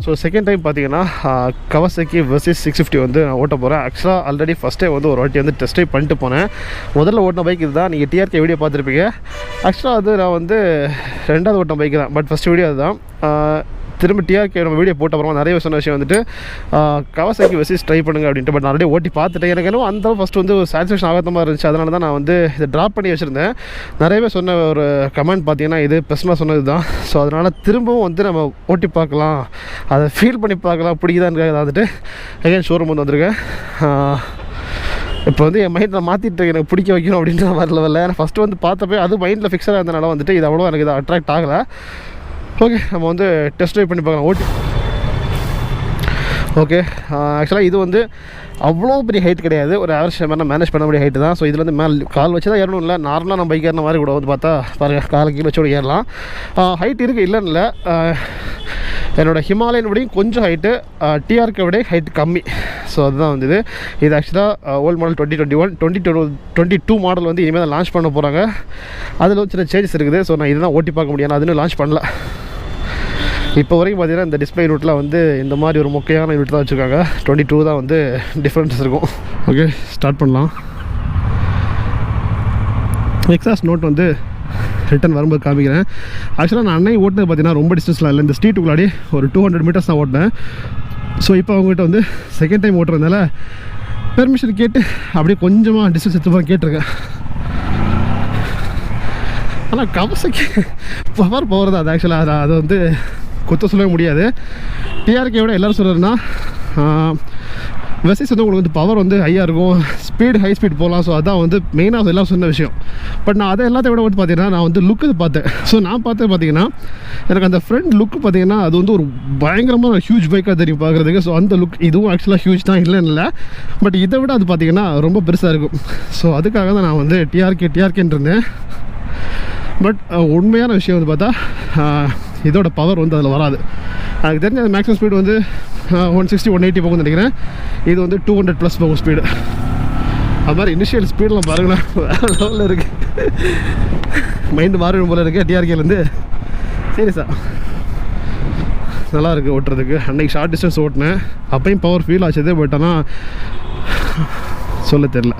So second time பார்த்தீங்கன்னா Kawasaki Versys 650 வந்து நான் ஓட்ட போகிறேன். ஆக்சுவலாக ஆல்ரெடி ஃபஸ்ட் டைம் வந்து ஒரு வாட்டி வந்து டெஸ்ட் ட்ரைவ் பண்ணிட்டு போனேன். முதல்ல ஓட்டின பைக் இதுதான். நீங்கள் டிஆர்கே வீடியோ பார்த்துருப்பீங்க. ஆக்சுவலாக அது நான் வந்து ரெண்டாவது ஓட்டின பைக் தான், பட் ஃபஸ்ட் வீடியோ அதுதான். திரும்ப டிஆர்கே நம்ம வீடியோ போட்ட அப்புறமா நிறைய சொன்ன விஷயம் வந்துட்டு Kawasaki Versys ட்ரை பண்ணுங்க அப்படின்ட்டு. பட் நான் ஆல்ரெடி ஓட்டி பார்த்துட்டேன். எனக்கு என்ன அந்த ஃபஸ்ட்டு வந்து ஒரு சாட்டிஸ்ஃபேக்ஷன் ஆகாத மாதிரி இருந்துச்சு. அதனால தான் நான் வந்து இதை ட்ராப் பண்ணி வச்சுருந்தேன். நிறையவே சொன்ன ஒரு கமெண்ட் பார்த்தீங்கன்னா இது பர்சனலாக சொன்னது தான். ஸோ அதனால் திரும்பவும் வந்து நம்ம ஓட்டி பார்க்கலாம், அதை ஃபீல் பண்ணி பார்க்கலாம் பிடிக்குதான்னு வந்துட்டு எகைன் ஷோரூம் வந்து வந்திருக்கேன். இப்போ வந்து என் மைண்டில் மாற்றிட்டு எனக்கு பிடிக்க வைக்கணும் அப்படின்ற மாதிரி லெவலில். ஏன்னா ஃபஸ்ட்டு வந்து பார்த்தப்போ அது மைண்டில் ஃபிக்ஸாக இருந்தனால வந்துட்டு இது அவ்வளோ எனக்கு இதை அட்ராக்ட் ஆகலை. ஓகே, நம்ம வந்து டெஸ்ட் ட்ரைவ் பண்ணி பார்க்கலாம் ஓட்டி. ஓகே, ஆக்சுவலாக இது வந்து அவ்வளோ பெரிய ஹைட் கிடையாது, ஒரு ஆவரேஜ் மாதிரி மேனேஜ் பண்ண முடிய ஹைட்டு தான். ஸோ இதில் வந்து கால் வச்சு தான் ஏறணும் இல்லை, நார்மலாக நம்ம பைக் ஏறின மாதிரி கூட வந்து பார்த்தா பாருங்கள் காலை கீழே வச்சு கூட ஏறலாம். ஹைட் இருக்குது இல்லைன்னு இல்லை. என்னோடய ஹிமாலயன் விடையும் கொஞ்சம் ஹைட்டு, டிஆர்கே விட ஹைட் கம்மி. ஸோ அதுதான் வந்து இது ஆக்சுவலாக ஓல்டு மாடல் 2021 2022 மாடல் வந்து இனிமேல் தான் லான்ச் பண்ண போகிறாங்க. அதில் ஒரு சின்ன சேஞ்சஸ் இருக்குது. ஸோ நான் இதெல்லாம் ஓட்டி பார்க்க முடியாது, அதுன்னு லான்ச் பண்ணல. இப்போ வரைக்கும் பார்த்தீங்கன்னா இந்த டிஸ்பிளே யூனிட்லாம் வந்து இந்த மாதிரி ஒரு மொக்கையான யூனிட் தான் வச்சுருக்காங்க. 22 தான் வந்து டிஃப்ரென்ஸ் இருக்கும். ஓகே, ஸ்டார்ட் பண்ணலாம். எக்ஸாஸ்ட் நோட் வந்து ரிட்டன் வரும்போது காமிக்கிறேன். ஆக்சுவலாக நான் அன்னைக்கு ஓட்டினது பார்த்தீங்கன்னா ரொம்ப டிஸ்டன்ஸ்லாம் இல்லை, இந்த ஸ்ட்ரீட்டுக்குள்ளாடி ஒரு 200 மீட்டர்ஸ் தான் ஓட்டினேன். ஸோ இப்போ அவங்ககிட்ட வந்து செகண்ட் டைம் ஓட்டுறதுனால பெர்மிஷன் கேட்டு அப்படியே கொஞ்சமாக டிஸ்டன்ஸ் எடுத்து போக கேட்டிருக்கேன். ஆனால் Kawasaki பவர் தான் அது. ஆக்சுவலாக அதை வந்து குத்த சொல்லவே முடியாது. டிஆர்கே விட எல்லோரும் சொல்கிறதுனா Versys வந்து உங்களுக்கு வந்து பவர் வந்து ஹையாக இருக்கும், ஸ்பீடு ஹை ஸ்பீட் போகலாம். ஸோ அதான் வந்து மெயினாக எல்லாம் சொன்ன விஷயம். பட் நான் அதை எல்லாத்தையும் விட வந்து பார்த்தீங்கன்னா நான் வந்து லுக்கு பார்த்தேன். ஸோ நான் பார்த்தீங்கன்னா எனக்கு அந்த ஃப்ரண்ட் லுக்கு பார்த்தீங்கன்னா அது வந்து ஒரு பயங்கரமான ஹியூஜ் பைக்காக தெரியும் பார்க்குறதுக்கு. ஸோ அந்த லுக் இதுவும் ஆக்சுவலாக ஹியூஜ் தான் இல்லைன்னு இல்லை, பட் இதை விட அது பார்த்தீங்கன்னா ரொம்ப பெருசாக இருக்கும். ஸோ அதுக்காக தான் நான் வந்து டிஆர்கேன்னு இருந்தேன். பட் உண்மையான விஷயம் வந்து பார்த்தா இதோட பவர் வந்து அதில் வராது. எனக்கு தெரிஞ்ச மேக்ஸிமம் ஸ்பீடு வந்து 160 180 போகும்னு நினைக்கிறேன். இது வந்து 200+ போகும் ஸ்பீடு. அது மாதிரி இனிஷியல் ஸ்பீடெலாம் பாருங்களேன் வேறு லெவலில் இருக்குது. மைண்டு மாறிடும் போல் இருக்குது டிஆர்கேலேருந்து. சீரியஸாக நல்லாயிருக்கு ஓட்டுறதுக்கு. அன்றைக்கி ஷார்ட் டிஸ்டன்ஸ் ஓட்டினேன், அப்பையும் பவர் ஃபீல் ஆச்சுது. பட் ஆனால் சொல்ல தெரில.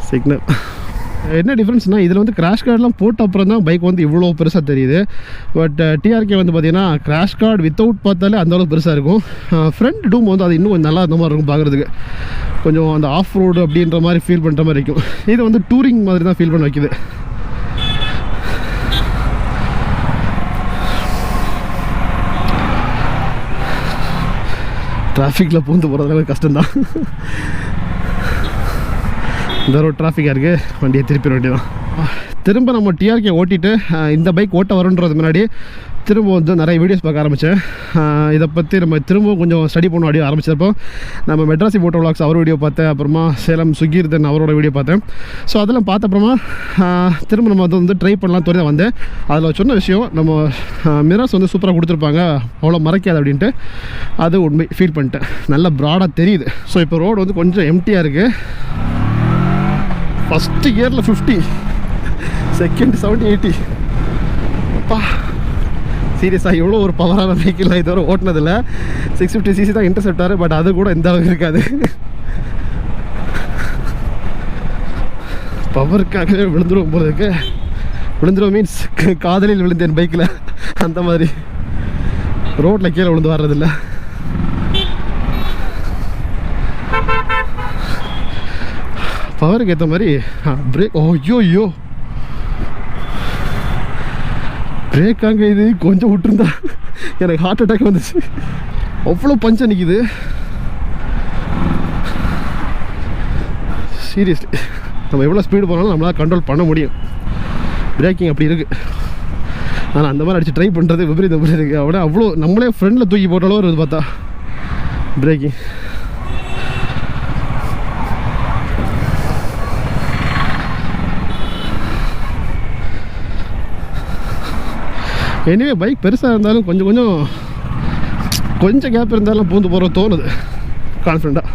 சிக்னல் என்ன டிஃப்ரென்ஸ்னால் இதில் வந்து கிராஷ் கார்டெலாம் போட்ட அப்புறம் தான் பைக் வந்து இவ்வளோ பெருசாக தெரியுது. பட் டிஆர்கே வந்து பார்த்திங்கன்னா கிராஷ் கார்டு வித்தவுட் பார்த்தாலே அந்தளவுக்கு பெருசாக இருக்கும். ஃப்ரண்ட் டூம் வந்து அது இன்னும் கொஞ்சம் நல்லா இருந்த மாதிரி இருக்கும் பார்க்குறதுக்கு. கொஞ்சம் அந்த ஆஃப் ரோடு அப்படின்ற மாதிரி ஃபீல் பண்ணுற மாதிரி இருக்கும். இது வந்து டூரிங் மாதிரி தான் ஃபீல் பண்ண வைக்குது. டிராஃபிக்கில் பூந்து போகிறதுனால கஷ்டம்தான். இந்த ரோட் டிராஃபிக்காக இருக்குது, வண்டியை திருப்பிட வேண்டியதான். திரும்ப நம்ம டிஆர்கே ஓட்டிட்டு இந்த பைக் ஓட்ட வருன்றது முன்னாடி திரும்ப வந்து நிறைய வீடியோஸ் பார்க்க ஆரம்பித்தேன். இதை பற்றி நம்ம திரும்ப கொஞ்சம் ஸ்டடி பண்ண வீடியோ ஆரம்பிச்சப்போ நம்ம மெட்ராசி போட்டோ விளாக்ஸ் அவர் வீடியோ பார்த்தேன், அப்புறமா சேலம் சுகீர்தன் அவரோட வீடியோ பார்த்தேன். ஸோ அதெல்லாம் பார்த்த அப்புறமா திரும்ப நம்ம அதை வந்து ட்ரை பண்ணலாம் தோறி தான் வந்தேன். அதில் சொன்ன விஷயம் நம்ம மிரர்ஸ் வந்து சூப்பராக கொடுத்துருப்பாங்க, அவ்வளோ மறைக்காது அப்படின்ட்டு. அது உண்மை ஃபீல் பண்ணிட்டேன், நல்லா ப்ராடாக தெரியுது. ஸோ இப்போ ரோடு வந்து கொஞ்சம் எம்டியாக இருக்குது. ஃபஸ்ட்டு கியரில் 50, செகண்ட் 70 80. அப்பா சீரியஸாக எவ்வளோ ஒரு பவரான வெஹிக்கிள் இதுவரை ஓட்டினதில்லை. 650cc தான் இன்டர்செப்டார், பட் அது கூட எந்த அளவுக்கு இருக்காது. பவருக்காகவே விழுந்துடும் போல இருக்கு. விழுந்துடும் மீன்ஸ் காதலில் விழுந்தேன் பைக்கில், அந்த மாதிரி. ரோட்டில் கீழே விழுந்து வர்றதில்ல. பவருக்கு ஏற்ற மாதிரி பிரேக். ஐயோ பிரேக் அங்கே இது கொஞ்சம் விட்டுருந்தா எனக்கு ஹார்ட் அட்டாக் வந்துச்சு. அவ்வளோ பஞ்சம் நிற்கிது. சீரியஸ்லி நம்ம எவ்வளோ ஸ்பீடு போனாலும் நம்மளால் கண்ட்ரோல் பண்ண முடியும். பிரேக்கிங் அப்படி இருக்குது. ஆனால் அந்த மாதிரி அடித்து ட்ரை பண்ணுறது விபரீதம் இருக்குது. அப்படியே அவ்வளோ நம்மளே ஃப்ரெண்டில் தூக்கி போட்டாலும் இருக்குது பார்த்தா பிரேக்கிங். எனிவே பைக் பெருசாக இருந்தாலும் கொஞ்சம் கேப் இருந்தாலும் பூந்து போகிற தோணுது கான்ஃபிடண்ட்டாக.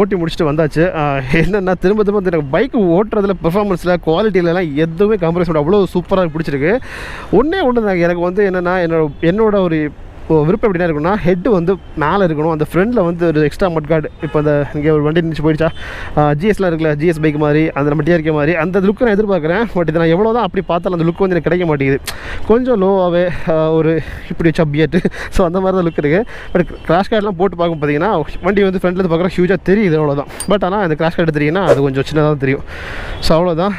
ஓட்டி முடிச்சுட்டு வந்தாச்சு. என்னென்னா திரும்ப எனக்கு பைக் ஓட்டுறதுல பெர்ஃபார்மன்ஸில் குவாலிட்டியிலலாம் எதுவுமே காம்ப்ரமைஸ் பண்ண அவ்வளோ சூப்பராக பிடிச்சிருக்கு. ஒன்றே தாங்க எனக்கு வந்து என்னென்னா என்னோட ஒரு விருப்பம் எப்படின்னா இருக்குன்னா ஹெட்டு வந்து மேலே இருக்கணும். அந்த ஃப்ரண்டில் வந்து ஒரு எக்ஸ்ட்ரா மட் கார்டு. இப்போ அந்த இங்கே ஒரு வண்டி நினச்சி போயிடுச்சா ஜிஎஸ்லாம் இருக்குல்ல, ஜிஎஸ் பைக் மாதிரி அந்த நம்ம டிஆர்கே மாதிரி அந்த லுக்கு நான் எதிர்பார்க்குறேன். பட் இதை நான் எவ்வளோ தான் அப்படி பார்த்தாலும் அந்த லுக் வந்து எனக்கு கிடைக்க மாட்டேங்குது. கொஞ்சம் லோவாகவே ஒரு இப்படி சப்பியட்டு ஸோ அந்த மாதிரி தான் லுக் இருக்குது. பட் கிராஷ் கார்டெலாம் போட்டு பார்க்கும் பார்த்தீங்கன்னா வண்டி வந்து ஃப்ரண்ட்லேருந்து பார்க்குறோம் ஹியூஜாக தெரியுது அவ்வளோதான். பட் ஆனால் அந்த கிராஷ் கார்டு எடுத்துட்டிங்கன்னா அது கொஞ்சம் சின்னதாக தெரியும். ஸோ அவ்வளோதான்.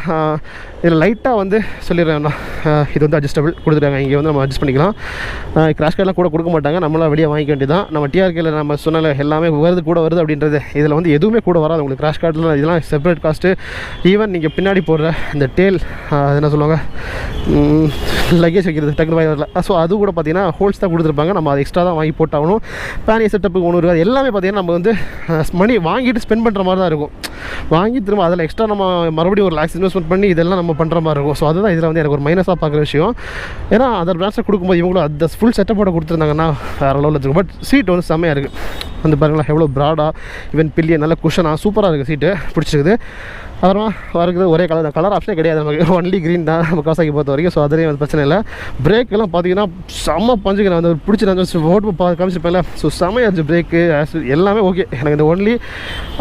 இதில் லைட்டாக வந்து சொல்லிடுறேன்னா இது வந்து அட்ஜஸ்டபிள் கொடுத்துட்டாங்க. இங்கே வந்து நம்ம அட்ஜஸ்ட் பண்ணிக்கலாம். கிராஷ் கார்டெலாம் கூட கொடுக்க மாட்டாங்க, நம்மளாம் வெளியே வாங்கிக்க வேண்டியதான். நம்ம டிஆர்கேல நம்ம சொன்னால எல்லாமே கூட வருது அப்படின்றது. இதில் வந்து எதுவுமே கூட வராது உங்களுக்கு. கிராஷ் கார்டில் இதெல்லாம் செப்பரேட் காஸ்ட்டு. ஈவன் நீங்கள் பின்னாடி போடுற இந்த டேல் என்ன சொல்லுவாங்க லக்கேஜ் வைக்கிறது டக்குனு வாங்கி வரல. ஸோ அது கூட பார்த்தீங்கன்னா ஹோல்ஸ் தான் கொடுத்துருப்பாங்க. நம்ம அது எக்ஸ்ட்ரா தான் வாங்கி போட்டாகணும். பேனிய செட்டப்புக்கு ஒன்று இருக்காது. எல்லாமே பார்த்தீங்கன்னா நம்ம வந்து மணி வாங்கிட்டு ஸ்பெண்ட் பண்ணுற மாதிரி தான் இருக்கும். வாங்கி திரும்ப அதில் எக்ஸ்ட்ரா நம்ம மறுபடியும் ஒரு லேக்ஸ் இன்வெஸ்ட்மெண்ட் பண்ணி இதெல்லாம் நம்ம பண்ணுற மாதிரி இருக்கும். ஸோ அதுதான் இதில் வந்து எனக்கு ஒரு மைனஸாக பார்க்குற விஷயம். ஏன்னா அதர் பிராண்ட்ஸை கொடுக்கும்போது இவங்களும் அந்த ஃபுல் செட்டப்போட கொடுத்துருந்தாங்கன்னா வேறு லெவலில் இருக்கும். பட் சீட் வந்து செம்மையாக இருக்குது. வந்து பாருங்களா எவ்வளோ ப்ராடாக, ஈவன் பில்லியன் நல்ல குஷனாக சூப்பராக இருக்குது. சீட்டு பிடிச்சிருக்குது. அப்புறமா வரது ஒரே கலர் ஆப்ஷனே கிடையாது நமக்கு. ஒன்லி க்ரீன் தான் நம்ம Kawasaki பொறுத்த வரைக்கும். ஸோ அதுலேயும் வந்து பிரச்சனை இல்லை. பிரேக்கெல்லாம் பார்த்தீங்கன்னா செம்ம பஞ்சுக்கிறேன். அந்த பிடிச்சி நான் ஓட்டு காமிச்சிருப்பேன்ல. ஸோ செம்மையாக இருந்துச்சு பிரேக்கு எல்லாமே ஓகே. எனக்கு இந்த ஒன்லி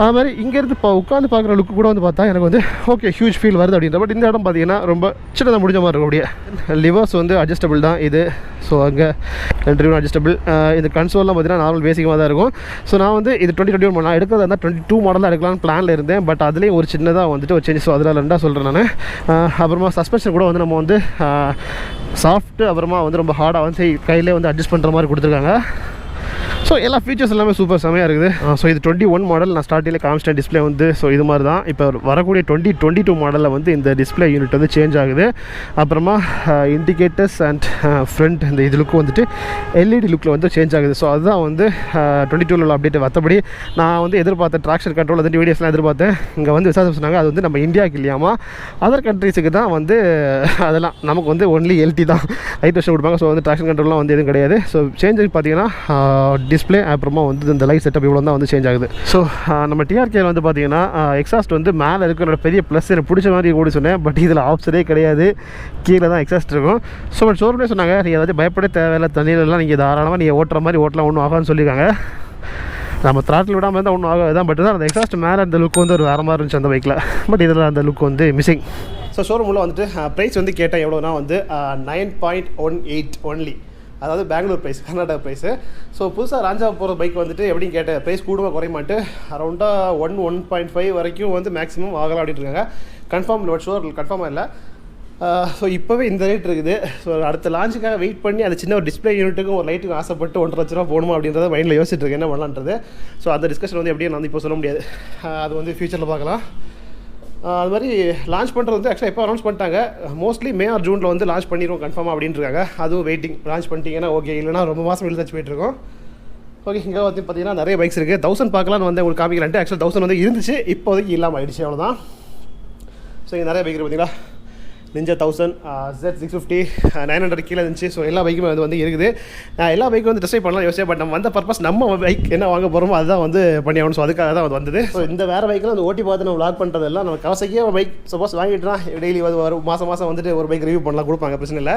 அது மாதிரி இங்கேருந்து உட்காந்து பார்க்குற லுக்கு கூட வந்து பார்த்தா எனக்கு வந்து ஓகே ஹியூஜ் ஃபீல் வருது அப்படின்ற. பட் இந்த இடம் பார்த்தீங்கன்னா ரொம்ப சின்னதாக முடிஞ்ச மாதிரி இருக்கும். அப்படியே லிவர்ஸ் வந்து அட்ஜஸ்டபிள் தான் இது. ஸோ அங்கே ரெண்டு அட்ஜஸ்டபிள். இந்த கன்சோல்லாம் பார்த்தீங்கன்னா நார்மல் பேசிக்காக தான் இருக்கும். ஸோ நான் வந்து இது 2021 நான் எடுக்கிறதா இருந்தால் 22 மாடலாக எடுக்கலாம்னு பிளானில் இருந்தேன். பட் அதுலேயும் ஒரு சின்னதாக வந்துட்டு ஒரு சேஞ்சஸ். ஸோ அதில் ரெண்டாக சொல்கிறேன் நான். அப்புறமா சஸ்பென்ஷன் கூட வந்து நம்ம வந்து சாஃப்ட்டு அப்புறமா வந்து ரொம்ப ஹார்டாக வந்து கையிலே வந்து அட்ஜஸ்ட் பண்ணுற மாதிரி கொடுத்துருக்காங்க. ஸோ எல்லா ஃபீச்சர்ஸ் எல்லாமே சூப்பர் செமையாக இருக்குது. ஸோ இது 21 மாடல். நான் ஸ்டார்டிங்கில் கான்ஸ்டன்ட் டிஸ்பிளே வந்து ஸோ இது மாதிரி தான். இப்போ வரக்கூடிய 2022 மாடலில் வந்து இந்த டிஸ்பிளே யூனிட் வந்து சேஞ்ச் ஆகுது. அப்புறமா இண்டிகேட்டர்ஸ் அண்ட் ஃப்ரண்ட் இந்த இது லுக்கு வந்துட்டு எல்இடி லுக்கில் வந்து சேஞ்ச் ஆகுது. ஸோ அதுதான் வந்து 22 அப்டேட். மற்றபடி நான் வந்து எதிர்பார்த்தேன் ட்ராக்ஷன் கண்ட்ரோல் வந்து வீடியோஸ்லாம் எதிர்பார்த்தேன். இங்கே வந்து விசாரிச்சு சொன்னாங்க அது வந்து நம்ம இந்தியாவுக்கு இல்லையாமா, அதர் கண்ட்ரீஸுக்கு தான் வந்து அதெல்லாம் நமக்கு வந்து ஒன்லி எல்டி தான் லைட் வெர்ஷன் கொடுப்பாங்க. ஸோ வந்து ட்ராக்ஷன் கண்ட்ரோல்லாம் வந்து எதுவும் கிடையாது. ஸோ சேஞ்சஸ் பார்த்தீங்கன்னா டிஸ்பிளே அப்புறமா வந்து இந்த லைட் செட்டப் இவ்வளோ தான் வந்து சேஞ்ச் ஆகுது. ஸோ நம்ம டிஆர்கேல வந்து பார்த்தீங்கன்னா எக்ஸாஸ்ட் வந்து மேலே இருக்கிற பெரிய ப்ளஸ் எனக்கு பிடிச்ச மாதிரி கூட சொன்னேன். பட் இதில் ஆப்ஷனே கிடையாது, கீழே தான் எக்ஸாஸ்ட் இருக்கும். ஸோ பட் ஷோரூம்லேயே சொன்னாங்க நீங்கள் ஏதாச்சும் பயப்பட தேவையில்லை, தண்ணியிலலாம் நீங்கள் தாராளமாக நீங்கள் ஓட்டுற மாதிரி ஓட்டலாம், ஒன்றும் ஆகான்னு சொல்லியிருக்காங்க. நம்ம த்ராட்டில் விடாமல் இருந்தால் ஒன்றும் ஆகாது தான். பட் தான் அந்த எக்ஸாஸ்ட் மேலே அந்த லுக் வந்து ஒரு வேறு மாதிரி இருந்துச்சு அந்த பைக்கில். பட் இதில் அந்த லுக் வந்து மிஸ்ஸிங். ஸோ ஷோரூம் உள்ள வந்துட்டு ப்ரைஸ் வந்து கேட்டால் எவ்வளோனா வந்து 9.18 ஒன்லி. அதாவது Bangalore price, Karnataka price. So புதுசாக ராஞ்சா போகிற பைக் வந்துட்டு எப்படின்னு கேட்டேன், ப்ரைஸ் கூடுமா குறையமாட்டு அரௌண்டாக 1.5 வரைக்கும் வந்து மேக்ஸிமம் ஆகலாம் அப்படின்ட்டு இருக்காங்க. கன்ஃபார்ம் இல்லை, ஷோர் கன்ஃபார்மாக இல்லை. ஸோ இப்போவே இந்த ரேட் இருக்குது. ஸோ அடுத்த லான்ச்சுக்காக வெயிட் பண்ணி அந்த சின்ன ஒரு டிஸ்பிளே யூனிட்டுக்கும் ஒரு லைட்டுக்கும் ஆசைப்பட்டு 1.5 லட்ச ரூபா போகணுமா அப்படின்றத மைண்டில் யோசிச்சுட்டு இருக்கேன் என்ன பண்ணலான்றது. ஸோ அந்த டிஸ்கஷன் வந்து எப்படியும் நான் இப்போ சொல்ல முடியாது, அது வந்து ஃபியூச்சரில் பார்க்கலாம். அது மாதிரி லான்ச் பண்ணுறது வந்து ஆக்சுவலாக எப்போ அனௌன்ஸ் பண்ணிட்டாங்க, மோஸ்ட்லி மே ஆர் ஜூனில் வந்து லான்ச் பண்ணிடுவோம் கன்ஃபார்மாக அப்படின்ட்டுருக்காங்க. அதுவும் வெயிட்டிங். லான்ச் பண்ணிட்டீங்கன்னா ஓகே, இல்லைனா ரொம்ப மாதம் இழுத்தாச்சு போயிட்டுருக்கோம். ஓகே, இங்கே வந்து பார்த்தீங்கன்னா நிறைய பைக்ஸ் இருக்குது. 1000 பார்க்கலான்னு வந்து உங்களுக்கு காமிக்கலான்ட்டு. ஆக்சுவலாக 1000 வந்து இருந்துச்சு, இப்போதைக்கு இல்லாமல் ஆகிடுச்சு, அவ்வளோதான். ஸோ இங்கே நிறைய பைக் இருக்குது பார்த்தீங்களா. நிஞ்சா 1000, Z650, 900 கீழே இருந்துச்சு. ஸோ எல்லா பைக்குமே வந்து இருக்குது. எல்லா பைக்கும் வந்து டெஸ்ட் பண்ணலாம் யோசிச்சேன். பட் நம்ம வந்த பர்பஸ் நம்ம பைக் என்ன வாங்க போகிறோமோ அதுதான் வந்து பண்ணி ஆகணும். ஸோ அதுக்காக தான் வந்தது. ஸோ இந்த வேறு பைக்கில் வந்து ஓட்டி பார்த்து நம்ம விளாக் பண்ணுறதெல்லாம் நம்ம Kawasakiயே பைக் சப்போஸ் வாங்கிட்டுனா டெய்லி ஒரு மாதம் வந்துட்டு ஒரு பைக் ரிவ்யூ பண்ணலாம், கொடுப்பாங்க, பிரச்சனை இல்லை.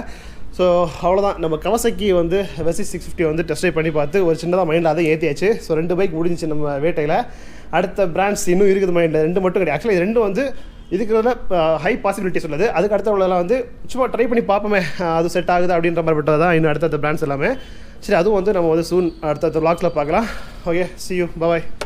ஸோ அவ்வளோதான். நம்ம Kawasaki வந்து Versys 650 வந்து டெஸ்ட் பண்ணி பார்த்து ஒரு சின்னதாக மைண்டில் அதை ஏற்றியாச்சு. ஸோ 2 பைக் முடிஞ்சிச்சு நம்ம வேட்டையில். அடுத்த பிராண்ட்ஸ் இன்னும் இருக்குது மைண்டில், 2 மட்டும் கிடையாது. ஆக்சுவலாக இது 2 வந்து இதுக்குள்ள ஹை பாசிபிலிட்டிஸ் உள்ளது. அதுக்கு அடுத்த உள்ளலாம் வந்து சும்மா ட்ரை பண்ணி பார்ப்போமே அது செட் ஆகுது அப்படின்ற மாதிரி பட்டது தான் இன்னும் அடுத்த பிராண்ட்ஸ் எல்லாமே. சரி, அதுவும் வந்து நம்ம வந்து சூன் அடுத்த vlogsல பார்க்கலாம். Okay, see you, bye bye.